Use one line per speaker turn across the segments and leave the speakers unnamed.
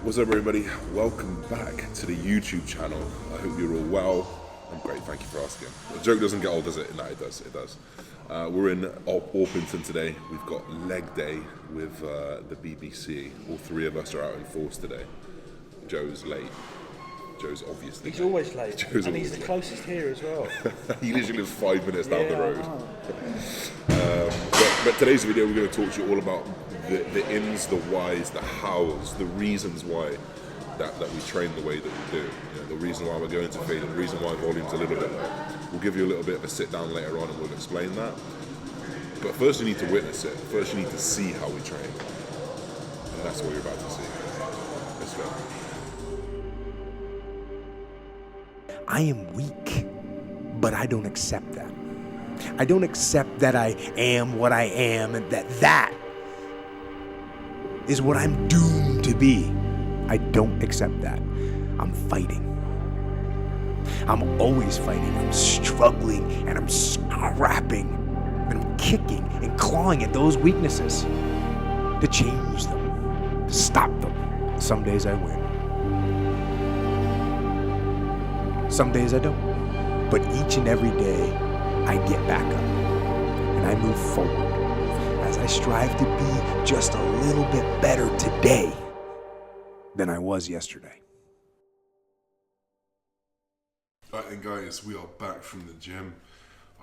What's up, everybody? Welcome back to the YouTube channel. I hope you're all well. I'm great, thank you for asking. The joke doesn't get old, does it? No, it does, it does. We're in Orpington today. We've got leg day with the BBC. All three of us are out in force today. Joe's late. Joe's obviously
He's
late.
always late,
Joe's
and
always
he's the
late.
closest here as well.
He literally lives 5 minutes down the
Yeah,
road.
I know.
But today's video, we're going to talk to you all about the ins, the whys, the hows, the reasons why that we train the way that we do. You know, the reason why we're going to feed, and the reason why volume's a little bit low. We'll give you a little bit of a sit down later on and we'll explain that. But first you need to witness it. First you need to see how we train. And that's what you're about to see. Let's go.
I am weak, but I don't accept that. I don't accept that I am what I am and that is what I'm doomed to be. I don't accept that. I'm fighting. I'm always fighting. I'm struggling and I'm scrapping and I'm kicking and clawing at those weaknesses to change them, to stop them. Some days I win. Some days I don't. But each and every day, I get back up and I move forward as I strive to be just a little bit better today than I was yesterday.
Alright then guys, we are back from the gym.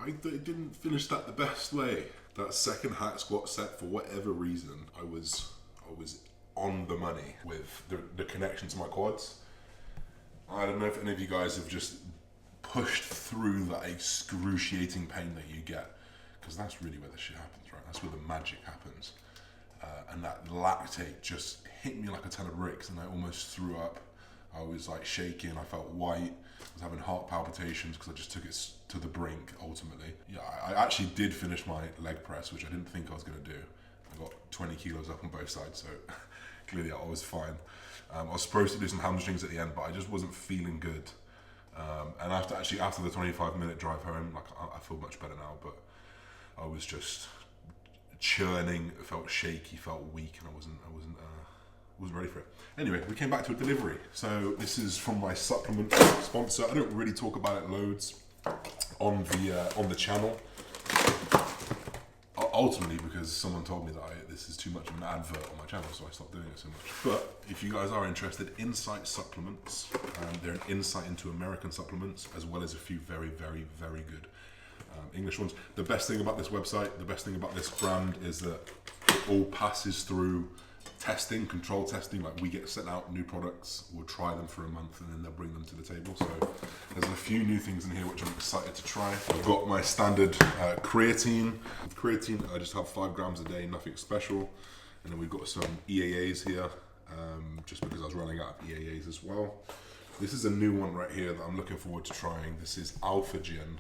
I didn't finish that the best way. That second hack squat set, for whatever reason, I was on the money with the connection to my quads. I don't know if any of you guys have just pushed through that excruciating pain that you get, because that's really where the shit happens, right? That's where the magic happens. And that lactate just hit me like a ton of bricks and I almost threw up. I was like shaking, I felt white, I was having heart palpitations because I just took it to the brink ultimately. Yeah, I actually did finish my leg press, which I didn't think I was going to do. I got 20 kilos up on both sides, so clearly I was fine. I was supposed to do some hamstrings at the end, but I just wasn't feeling good. And after the 25-minute drive home, like I feel much better now, but I was just churning, felt shaky, felt weak, and I wasn't ready for it. Anyway, we came back to a delivery. So this is from my supplement sponsor. I don't really talk about it loads on the channel. Ultimately, because someone told me that this is too much of an advert on my channel, so I stopped doing it so much. But if you guys are interested, Insight Supplements, they're an insight into American supplements, as well as a few very, very, very good English ones. The best thing about this website, the best thing about this brand is that it all passes through testing, control testing. Like, we get sent out new products, we'll try them for a month and then they'll bring them to the table. So there's a few new things in here which I'm excited to try. I've got my standard creatine. With creatine, I just have 5 grams a day, nothing special. And then we've got some EAAs here, just because I was running out of EAAs as well. This is a new one right here that I'm looking forward to trying. This is Alpha Gen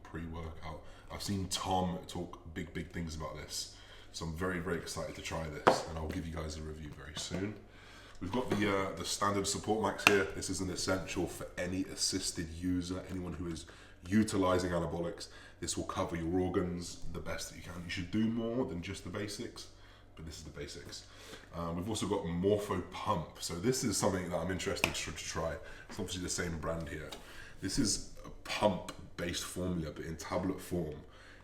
pre-workout. I've seen Tom talk big things about this. So I'm very, very excited to try this, and I'll give you guys a review very soon. We've got the standard support max here. This is an essential for any assisted user, anyone who is utilizing anabolics. This will cover your organs the best that you can. You should do more than just the basics, but this is the basics. We've also got Morpho Pump. So this is something that I'm interested to try. It's obviously the same brand here. This is a pump-based formula, but in tablet form,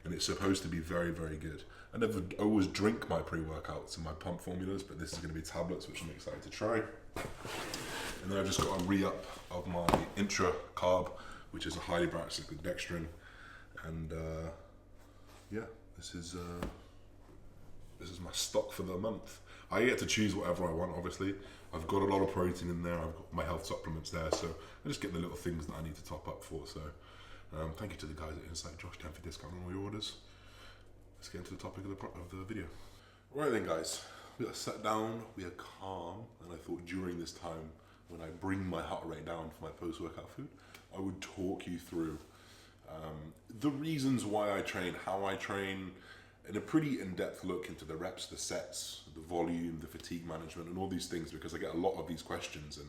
and it's supposed to be very, very good. I always drink my pre-workouts and my pump formulas, but this is going to be tablets, which I'm excited to try. And then I've just got a re-up of my intra carb, which is a highly branched liquid dextrin. And yeah, this is my stock for the month. I get to choose whatever I want, obviously. I've got a lot of protein in there, I've got my health supplements there, so I just get the little things that I need to top up for. So thank you to the guys at Insight, Josh, Dan, for discount on all your orders. Let's get into the topic of the video. Right then, guys, we are sat down, we are calm, and I thought during this time, when I bring my heart rate down for my post-workout food, I would talk you through the reasons why I train, how I train, and a pretty in-depth look into the reps, the sets, the volume, the fatigue management, and all these things, because I get a lot of these questions, and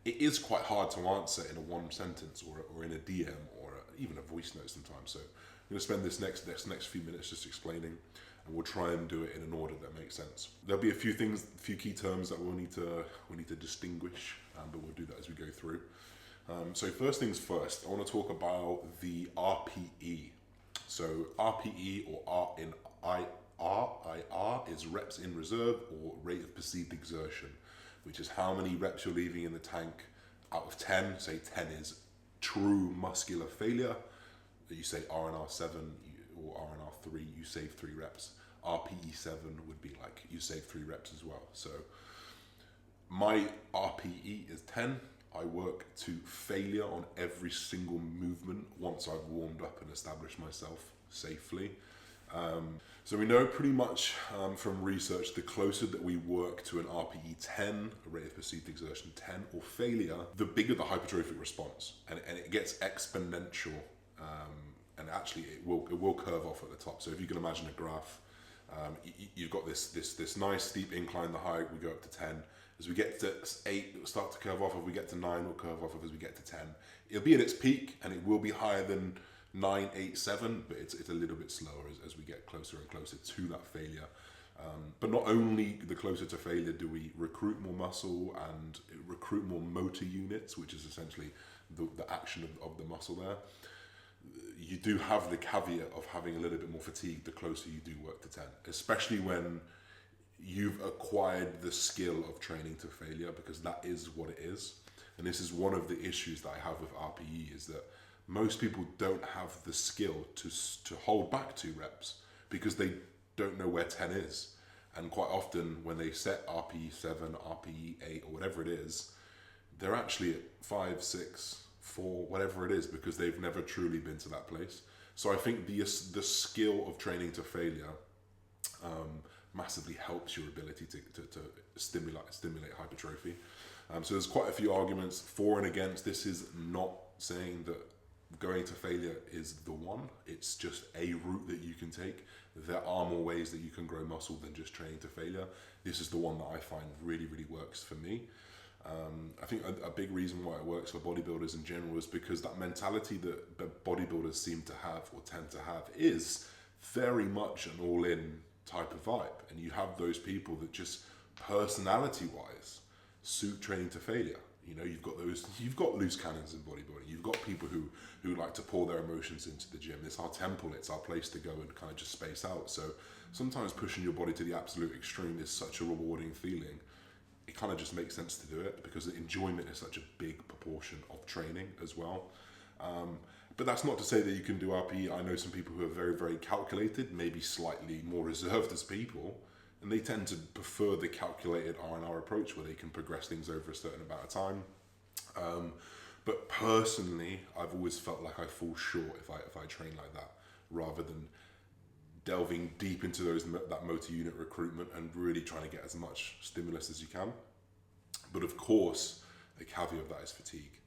it is quite hard to answer in a one sentence or in a DM or even a voice note sometimes. So I'm going to spend this next few minutes just explaining. and we'll try and do it in an order that makes sense. There'll be a few things, a few key terms that we'll need to distinguish, but we'll do that as we go through. So first things first, I want to talk about the RPE. So RPE, or R in IR is reps in reserve, or rate of perceived exertion, which is how many reps you're leaving in the tank out of 10. Say 10 is true muscular failure. You say RNR 7 or RNR 3, you save 3 reps. RPE 7 would be like you save 3 reps as well. So my RPE is 10. I work to failure on every single movement once I've warmed up and established myself safely. So we know pretty much from research, the closer that we work to an RPE 10, a rate of perceived exertion 10, or failure, the bigger the hypertrophic response, and it gets exponential, and actually it will curve off at the top. So if you can imagine a graph, you've got this nice steep incline, the higher we go up to 10. As we get to 8, it'll start to curve off. If we get to 9, it'll curve off. As we get to 10, it'll be at its peak, and it will be higher than 9, 8, 7, but it's a little bit slower as we get closer and closer to that failure. But not only the closer to failure do we recruit more muscle and recruit more motor units, which is essentially the action of the muscle there. You do have the caveat of having a little bit more fatigue the closer you do work to 10, especially when you've acquired the skill of training to failure, because that is what it is. And this is one of the issues that I have with RPE, is that most people don't have the skill to hold back 2 reps because they don't know where 10 is. And quite often when they set RPE 7, RPE 8, or whatever it is, they're actually at 5, 6, 4, whatever it is, because they've never truly been to that place. So I think the skill of training to failure massively helps your ability to stimulate hypertrophy. So there's quite a few arguments for and against. This is not saying that going to failure is the one. It's just a route that you can take. There are more ways that you can grow muscle than just training to failure. This is the one that I find really, really works for me. I think a big reason why it works for bodybuilders in general is because that mentality that bodybuilders seem to have, or tend to have, is very much an all-in type of vibe. And you have those people that just personality-wise suit training to failure. You know, you've got loose cannons in bodybuilding. You've got people who like to pour their emotions into the gym. It's our temple, it's our place to go and kind of just space out. So sometimes pushing your body to the absolute extreme is such a rewarding feeling. It kind of just makes sense to do it because enjoyment is such a big proportion of training as well. But that's not to say that you can do RPE. I know some people who are very, very calculated, maybe slightly more reserved as people, and they tend to prefer the calculated R&R approach where they can progress things over a certain amount of time. But personally, I've always felt like I fall short if I train like that, rather than delving deep into that motor unit recruitment and really trying to get as much stimulus as you can. But of course, the caveat of that is fatigue.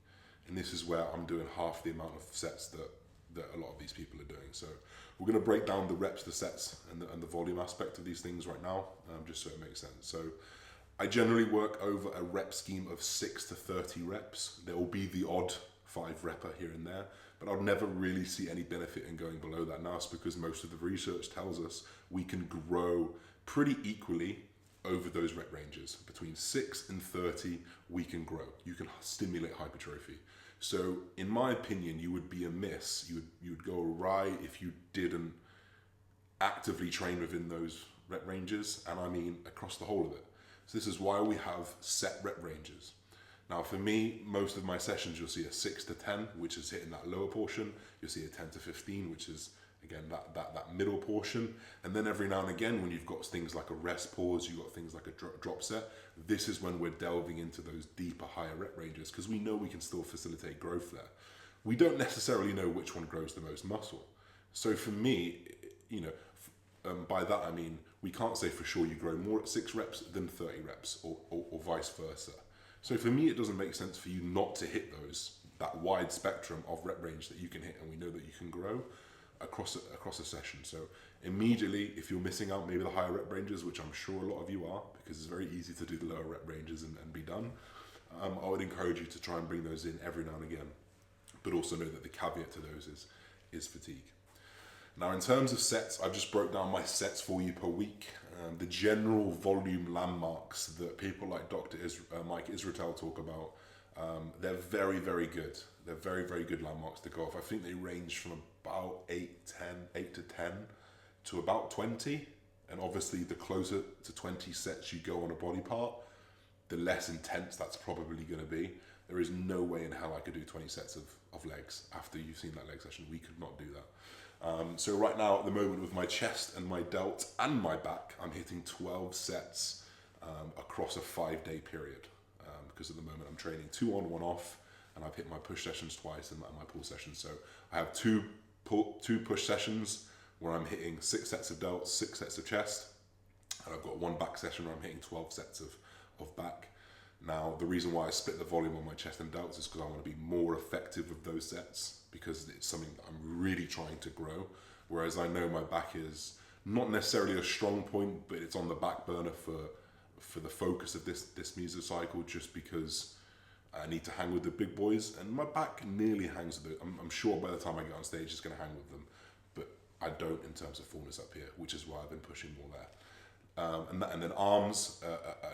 And this is where I'm doing half the amount of sets that a lot of these people are doing. So we're going to break down the reps, the sets, and the volume aspect of these things right now, just so it makes sense. So I generally work over a rep scheme of 6 to 30 reps. There will be the odd 5 repper here and there, but I'll never really see any benefit in going below that. Now it's because most of the research tells us we can grow pretty equally over those rep ranges. Between 6 and 30, we can grow. You can stimulate hypertrophy. So in my opinion, you would be amiss, you would go awry if you didn't actively train within those rep ranges, and I mean across the whole of it. So this is why we have set rep ranges. Now for me, most of my sessions, you'll see a 6 to 10, which is hitting that lower portion. You'll see a 10 to 15, which is, again, that middle portion. And then every now and again, when you've got things like a rest pause, you've got things like a drop set, this is when we're delving into those deeper, higher rep ranges, because we know we can still facilitate growth there. We don't necessarily know which one grows the most muscle. So for me, you know, by that I mean, we can't say for sure you grow more at 6 reps than 30 reps, or vice versa. So for me, it doesn't make sense for you not to hit that wide spectrum of rep range that you can hit, and we know that you can grow across a session. So immediately, if you're missing out maybe the higher rep ranges, which I'm sure a lot of you are, because it's very easy to do the lower rep ranges and be done, I would encourage you to try and bring those in every now and again, but also know that the caveat to those is fatigue. Now, in terms of sets, I've just broke down my sets for you per week. The general volume landmarks that people like Mike Israetel talk about, they're very, very good. They're very, very good landmarks to go off. I think they range from about 8 to 10 to about 20. And obviously, the closer to 20 sets you go on a body part, the less intense that's probably going to be. There is no way in hell I could do 20 sets of legs after you've seen that leg session. We could not do that. So right now, at the moment, with my chest and my delt and my back, I'm hitting 12 sets across a 5-day period. Because at the moment, I'm training 2 on, 1 off, and I've hit my push sessions twice and my pull sessions. So I have two push sessions where I'm hitting 6 sets of delts, 6 sets of chest, and I've got 1 back session where I'm hitting 12 sets of back. Now, the reason why I split the volume on my chest and delts is because I want to be more effective with those sets, because it's something that I'm really trying to grow. Whereas I know my back is not necessarily a strong point, but it's on the back burner for the focus of this mesocycle, just because I need to hang with the big boys, and my back nearly hangs with it. I'm sure by the time I get on stage, it's going to hang with them, but I don't in terms of fullness up here, which is why I've been pushing more there. And then arms,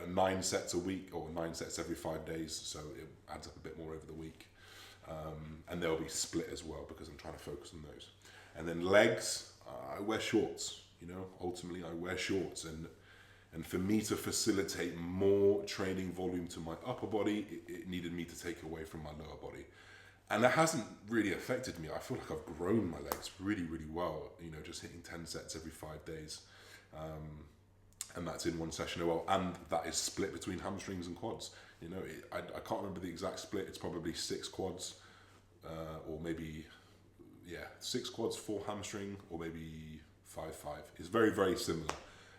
9 sets a week, or 9 sets every 5 days, so it adds up a bit more over the week. And they'll be split as well, because I'm trying to focus on those. And then legs, I wear shorts, ultimately I wear shorts, and for me to facilitate more training volume to my upper body, it needed me to take away from my lower body. And that hasn't really affected me. I feel like I've grown my legs really, really well, just hitting 10 sets every 5 days. And that's in one session as well, and that is split between hamstrings and quads. I can't remember the exact split. It's probably 6 quads, or maybe 6 quads, 4 hamstring, or maybe 5. It's very, very similar,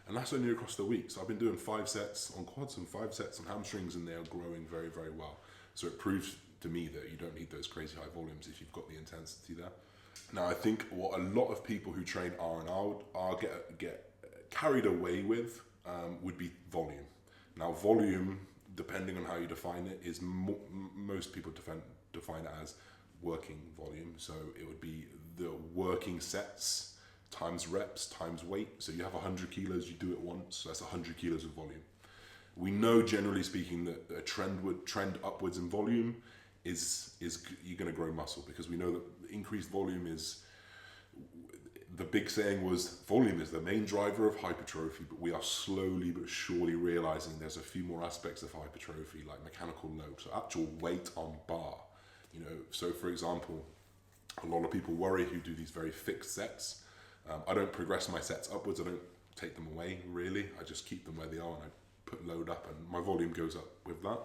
and that's only across the week. So I've been doing 5 sets on quads and 5 sets on hamstrings, and they are growing very, very well. So it proves to me that you don't need those crazy high volumes if you've got the intensity there. Now, I think what a lot of people who train R&R get carried away with would be volume. Now, volume, depending on how you define it, is most people define it as working volume. So it would be the working sets times reps times weight. So you have 100 kilos, you do it once, so that's 100 kilos of volume. We know, generally speaking, that a trend upwards in volume is you're going to grow muscle, because we know that increased volume is, the big saying was, volume is the main driver of hypertrophy, but we are slowly but surely realizing there's a few more aspects of hypertrophy, like mechanical load, so actual weight on bar. So for example, a lot of people worry who do these very fixed sets. I don't progress my sets upwards, I don't take them away really, I just keep them where they are, and I put load up, and my volume goes up with that.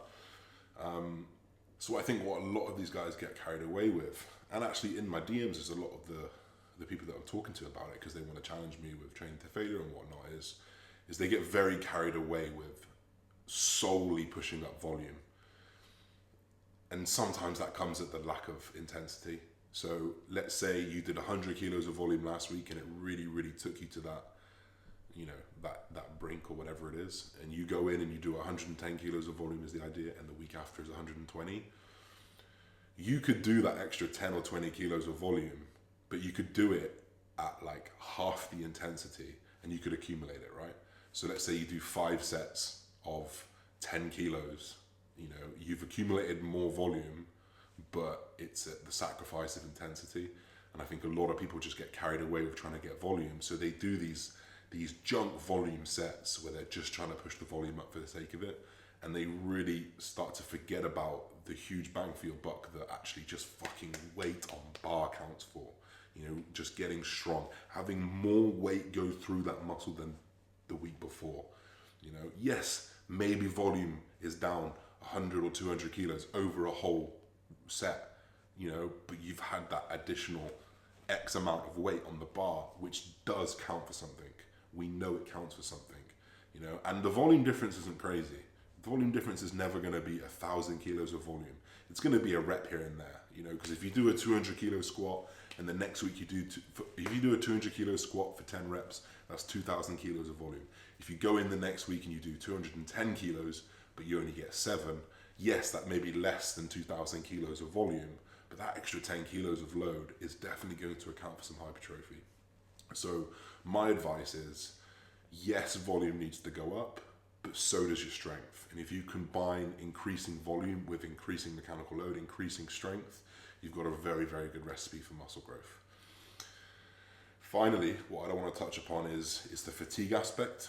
So I think what a lot of these guys get carried away with, and actually in my DMs is a lot of the people that I'm talking to about it, because they want to challenge me with training to failure and whatnot, is they get very carried away with solely pushing up volume. And sometimes that comes at the lack of intensity. So let's say you did 100 kilos of volume last week, and it really, really took you to that, that brink or whatever it is. And you go in and you do 110 kilos of volume is the idea, and the week after is 120. You could do that extra 10 or 20 kilos of volume, but you could do it at like half the intensity, and you could accumulate it, right? So let's say you do 5 sets of 10 kilos, you've accumulated more volume, but it's at the sacrifice of intensity. And I think a lot of people just get carried away with trying to get volume. So they do these junk volume sets where they're just trying to push the volume up for the sake of it. And they really start to forget about the huge bang for your buck that actually just fucking weight on bar counts for. Just getting strong, having more weight go through that muscle than the week before. Yes, maybe volume is down 100 or 200 kilos over a whole set, but you've had that additional X amount of weight on the bar, which does count for something. We know it counts for something, and the volume difference isn't crazy. The volume difference is never going to be 1,000 kilos of volume. It's going to be a rep here and there, because if you do a 200 kilo squat, and the next week if you do a 200 kilo squat for 10 reps, that's 2,000 kilos of volume. If you go in the next week and you do 210 kilos, but you only get 7, yes, that may be less than 2,000 kilos of volume, but that extra 10 kilos of load is definitely going to account for some hypertrophy. So my advice is, yes, volume needs to go up, but so does your strength. And if you combine increasing volume with increasing mechanical load, increasing strength, you've got a very, very good recipe for muscle growth. Finally, what I want to touch upon is the fatigue aspect.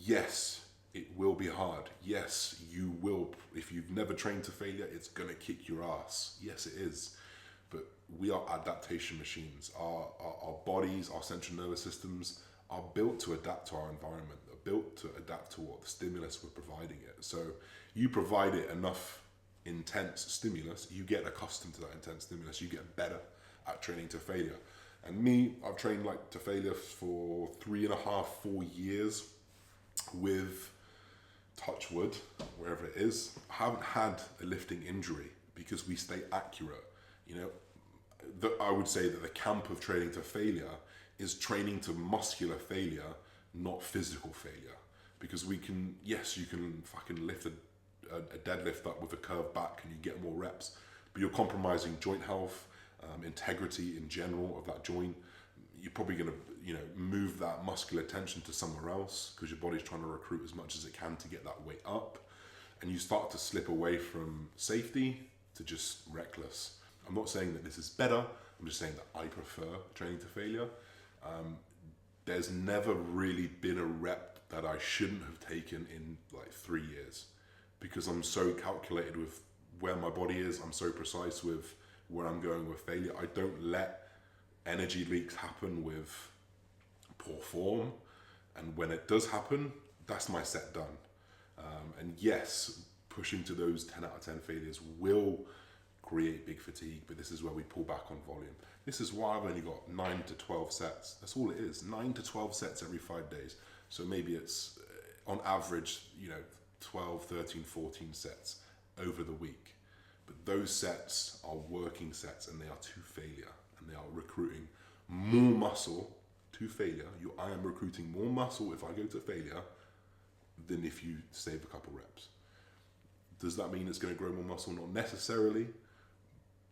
Yes, it will be hard. Yes, you will. If you've never trained to failure, it's going to kick your ass. Yes, it is. But we are adaptation machines. Our bodies, our central nervous systems are built to adapt to our environment. They're built to adapt to what the stimulus we're providing it. So you provide it enough intense stimulus, you get accustomed to that intense stimulus. You get better at training to failure. And me, I've trained like to failure for 3.5, 4 years with, touch wood, wherever it is. I haven't had a lifting injury because we stay accurate. You know, I would say that the camp of training to failure is training to muscular failure, not physical failure. Because we can, yes, you can fucking lift a deadlift up with a curved back and you get more reps, but you're compromising joint health, integrity in general of that joint. You're probably going to, you know, move that muscular tension to somewhere else because your body's trying to recruit as much as it can to get that weight up, and you start to slip away from safety to just reckless. I'm not saying that this is better, I'm just saying that I prefer training to failure. There's never really been a rep that I shouldn't have taken in like 3 years because I'm so calculated with where my body is, I'm so precise with where I'm going with failure. I don't let energy leaks happen with poor form, and when it does happen, that's my set done. And yes, pushing to those 10 out of 10 failures will create big fatigue, but this is where we pull back on volume. This is why I've only got 9 to 12 sets. That's all it is, 9 to 12 sets every 5 days. So maybe it's on average, you know, 12, 13, 14 sets over the week. But those sets are working sets and they are to failure, and they are recruiting more muscle to failure. I am recruiting more muscle if I go to failure than if you save a couple reps. Does that mean it's going to grow more muscle? Not necessarily,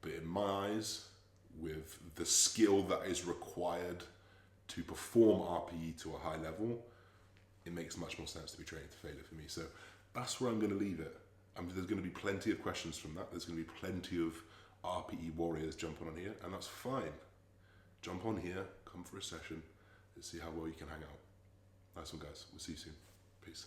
but in my eyes, with the skill that is required to perform RPE to a high level, it makes much more sense to be training to failure for me. So that's where I'm going to leave it. There's going to be plenty of questions from that. There's going to be plenty of RPE warriors jumping on here, and that's fine. Jump on here, come for a session, let's see how well you can hang out. Nice one, guys. We'll see you soon. Peace.